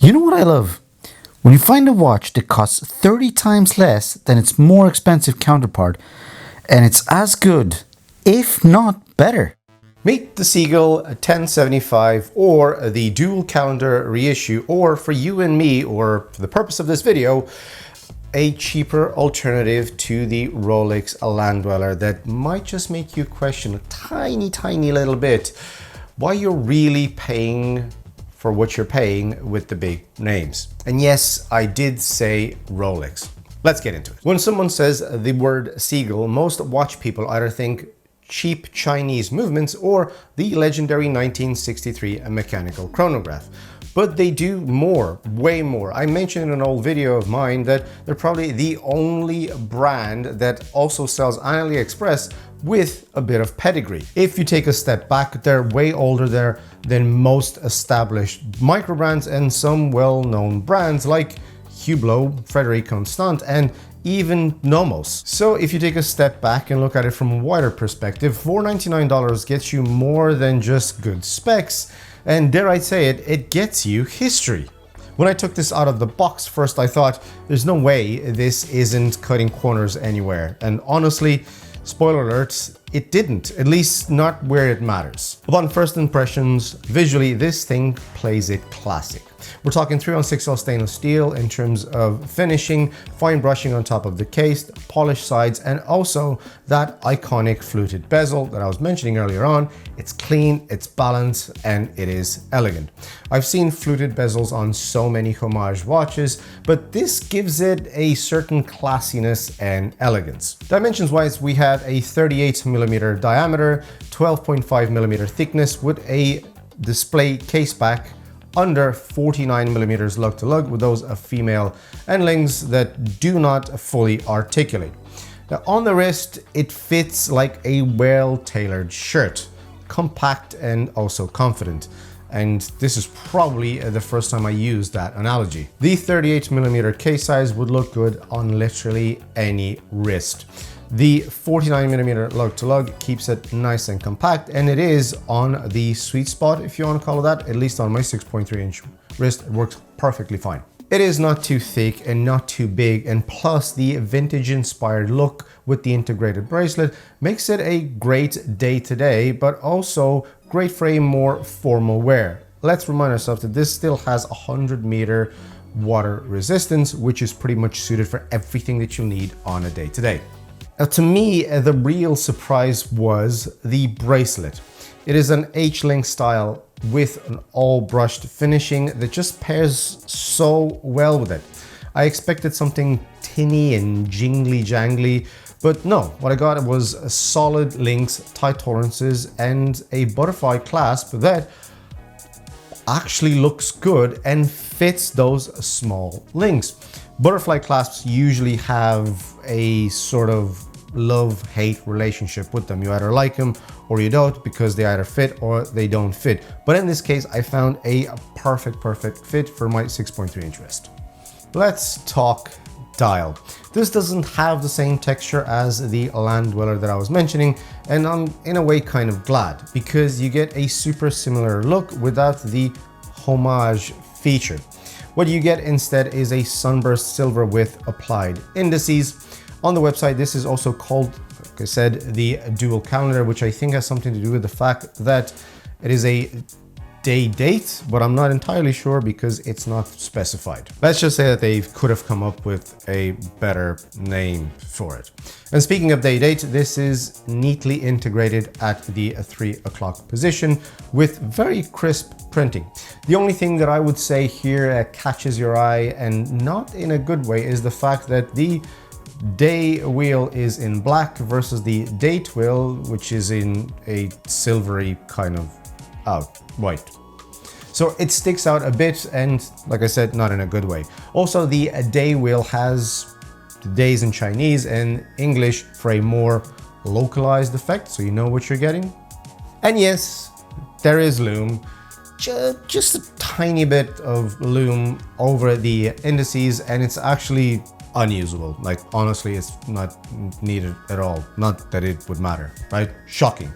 You know what I love? When you find a watch that costs 30 times less than its more expensive counterpart, and it's as good, if not better. Meet the Seagull 1075 or the dual calendar reissue, or for you and me, or for the purpose of this video, a cheaper alternative to the Rolex Land Dweller that might just make you question a tiny little bit why you're really paying for what you're paying with the big names. And yes, I did say Rolex. Let's get into it. When someone says the word Seagull, most watch people either think cheap Chinese movements or the legendary 1963 mechanical chronograph. But they do more, way more. I mentioned in an old video of mine that they're probably the only brand that also sells on AliExpress with a bit of pedigree. If you take a step back, they're way older there than most established micro brands and some well-known brands like Hublot, Frederic Constant, and even Nomos. So if you take a step back and look at it from a wider perspective, $499 gets you more than just good specs, and dare I say it, it gets you history. When I took this out of the box first, I thought, there's no way this isn't cutting corners anywhere. And honestly, spoiler alert, it didn't, at least not where it matters. Upon first impressions, visually, this thing plays it classic. We're talking 316L stainless steel in terms of finishing, fine brushing on top of the case, polished sides, and also that iconic fluted bezel that I was mentioning earlier on. It's clean, it's balanced, and it is elegant. I've seen fluted bezels on so many homage watches, but this gives it a certain classiness and elegance. Dimensions-wise, we have a 38mm diameter, 12.5mm thickness with a display case back under 49mm lug to lug with those female endlings that do not fully articulate. Now on the wrist, it fits like a well-tailored shirt, compact and also confident. And this is probably the first time I used that analogy. The 38mm case size would look good on literally any wrist. The 49mm lug to lug keeps it nice and compact, and it is on the sweet spot, if you want to call it that. At least on my 6.3-inch wrist, it works perfectly fine. It is not too thick and not too big, and plus the vintage inspired look with the integrated bracelet makes it a great day-to-day, but also great for a more formal wear. Let's remind ourselves that this still has 100-meter water resistance, which is pretty much suited for everything that you need on a day-to-day. Now, to me, the real surprise was the bracelet. It is an H-link style with an all brushed finishing that just pairs so well with it. I expected something tinny and jingly jangly, but no, what I got was a solid links, tight tolerances, and a butterfly clasp that actually looks good and fits those small links. Butterfly clasps usually have a sort of love-hate relationship with them. You either like them or you don't, because they either fit or they don't fit. But in this case, I found a perfect fit for my 6.3-inch wrist. Let's talk dial. This doesn't have the same texture as the Land Dweller that I was mentioning, and I'm in a way kind of glad, because you get a super similar look without the homage feature. What you get instead is a sunburst silver with applied indices. On the website, this is also called, like I said, the dual calendar, which I think has something to do with the fact that it is a day date, but I'm not entirely sure because it's not specified. Let's just say that they could have come up with a better name for it. And speaking of day date, this is neatly integrated at the 3 o'clock position with very crisp printing. The only thing that I would say here catches your eye, and not in a good way, is the fact that the day wheel is in black versus the date wheel, which is in a silvery kind of white. So it sticks out a bit, and like I said, not in a good way. Also, the day wheel has the days in Chinese and English for a more localized effect, so you know what you're getting. And yes, there is lume, just a tiny bit of lume over the indices, and it's actually unusable. Like, honestly, it's not needed at all. Not that it would matter, right? Shocking.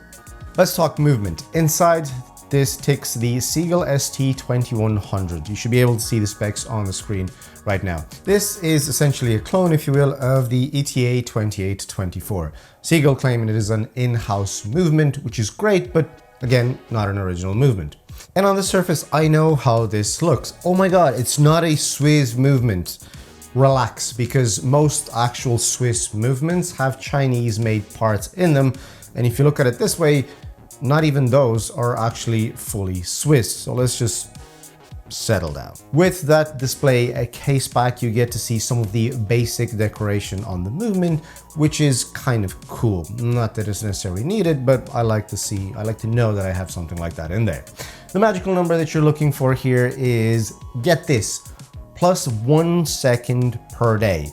Let's talk movement. Inside, this ticks the Seagull ST2100. You should be able to see the specs on the screen right now. This is essentially a clone, if you will, of the ETA 2824. Seagull claiming it is an in-house movement, which is great, but again, not an original movement. And on the surface, I know how this looks. Oh my God, it's not a Swiss movement. Relax, because most actual Swiss movements have Chinese-made parts in them. And if you look at it this way, not even those are actually fully Swiss. So let's just settle down. With that display case back, you get to see some of the basic decoration on the movement, which is kind of cool. Not that it's necessarily needed, but I like to know that I have something like that in there. The magical number that you're looking for here is, get this, plus 1 second per day.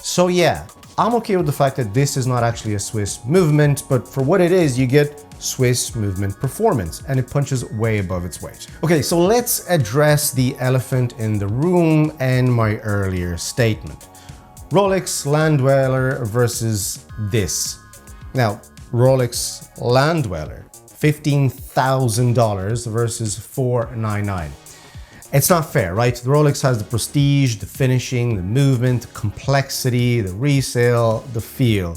So yeah, I'm okay with the fact that this is not actually a Swiss movement, but for what it is, you get Swiss movement performance, and it punches way above its weight. Okay, so let's address the elephant in the room and my earlier statement. Rolex Landdweller versus this. Now, Rolex Landdweller, $15,000 versus $499. It's not fair, right? The Rolex has the prestige, the finishing, the movement, the complexity, the resale, the feel.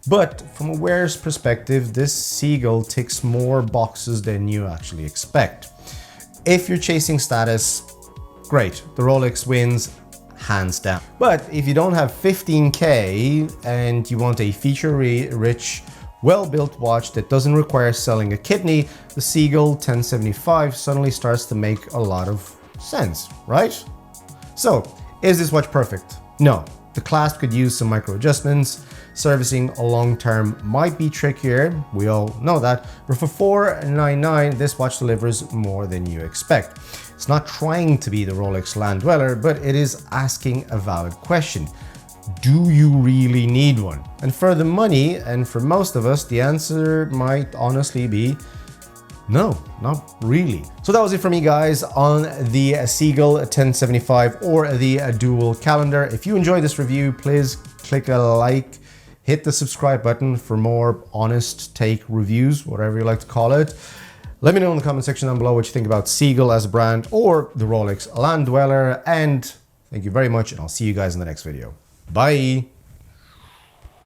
But from a wearer's perspective, this Seagull ticks more boxes than you actually expect. If you're chasing status, great, the Rolex wins hands down. But if you don't have 15K and you want a feature-rich, well-built watch that doesn't require selling a kidney, the Seagull 1075 suddenly starts to make a lot of sense, right? So, is this watch perfect? No. The clasp could use some micro adjustments. Servicing a long term might be trickier, we all know that, but for $499, this watch delivers more than you expect. It's not trying to be the Rolex Landdweller, but it is asking a valid question. Do you really need one? And for the money, and for most of us, the answer might honestly be no, not really. So that was it for me, guys, on the Seagull 1075 or the dual calendar. If you enjoyed this review, please click a like, hit the subscribe button for more honest take reviews, whatever you like to call it. Let me know in the comment section down below what you think about Seagull as a brand or the Rolex Landdweller. And thank you very much, and I'll see you guys in the next video. Bye.